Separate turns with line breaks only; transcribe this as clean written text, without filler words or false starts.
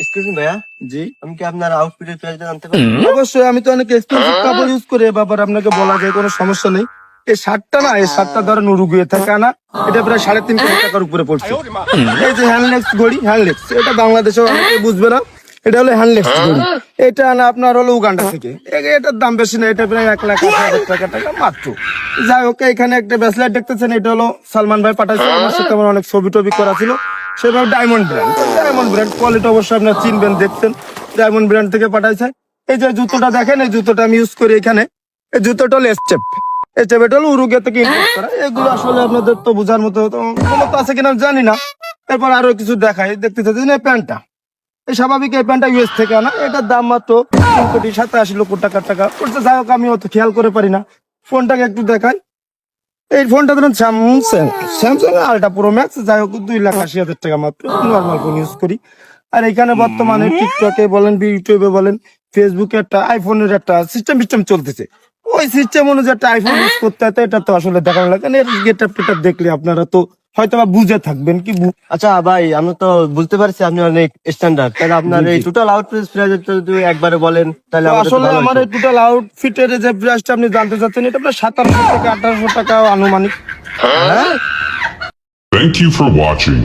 Excuse me ভাইয়া,
জি
আমি কি আপনার আউটফিটের প্রাইসটা জানতে পারি?
অবশ্যই, আমি তো অনেক এক্সপেন্সিভ কাপড় ইউজ করি, এ ব্যাপারে আপনাকে বলা যায়, কোনো সমস্যা নেই। এই শার্টটা না, এই শার্টটা ধরেন উরুগুয়ে থেকে আনা, এটা প্রায় 3.5 কোটি টাকার উপরে পড়ছে। এই যে হ্যান্ডলেক্স ঘড়ি, হ্যান্ডলেক্স, এটা বাংলাদেশে অনেকে বুঝবে না, এটা হলো হ্যান্ডলেক্স ঘড়ি। এটা না আপনার হলো উগান্ডা থেকে। এটার দাম বেশি না, এটা প্রায় 1,80,000 টাকা মাত্র। যাই হোক, এখানে একটা ব্রেসলেট দেখতেছেন, এটা হলো সালমান ভাই পাঠাইছে, আমার সাথে আমার অনেক ছবি টবি করা ছিল। সেভাবে ডায়মন্ড ব্র্যান্ড কোয়ালিটি অবশ্যই আপনার চিনবেন, দেখছেন, ডায়মন্ড ব্র্যান্ড থেকে পাঠাইছে। এই যে জুতোটা দেখেন, এই জুতোটা আমি ইউজ করি এখানে। এই জুতোটা হলো স্টেপ, এই স্টেপটা হলো উরুগে থেকে ইম্পোর্ট করা। এগুলো আসলে আপনাদের তো বোঝার মতো ক্ষমতা আছে কিনা জানি না। এরপর আরো কিছু দেখাই, দেখতে চাচ্ছেন এই প্যান্টটা, এই স্বাভাবিক এই প্যান্টটা ইউএস থেকে আনা, এটার দাম মাত্র 3,87,00,000 টাকা পড়ছে। যাই হোক, আমি অত খেয়াল করে পারি না। ফোনটাকে একটু দেখাই, এই ফোনটা ধরুন স্যামসাং আলট্রা প্রো ম্যাক্স। যাই হোক, 2,80,000 টাকা মাত্র, নর্মাল ফোন ইউজ করি। আর এখানে বর্তমানে টিকটকে বলেন, ইউটিউবে বলেন, ফেসবুকে একটা আইফোনের একটা সিস্টেম চলতেছে। ওই সিস্টেম অনুযায়ী একটা আইফোন ইউজ করতে হয়, এটা তো আসলে দেখানো লাগে না। এর গেটআপ টেটআপ দেখলে আপনারা তো হয়তো বা বুঝে থাকবেন কি।
আচ্ছা ভাই, আমি তো বুঝতে পারছি আপনি অনেক স্ট্যান্ডার্ড, তাহলে আপনার এই টোটাল আউটফিট প্রাইসটা যদি একবারে বলেন তাহলে
তো
আমাদের তো
আসলে
ভালো
আমার
হতো।
এই টোটাল আউটফিটের যে প্রাইসটা আপনি জানতে চাচ্ছেন, এটা প্রায় 1700 থেকে 1800 টাকা আনুমানিক।
Thank you for watching.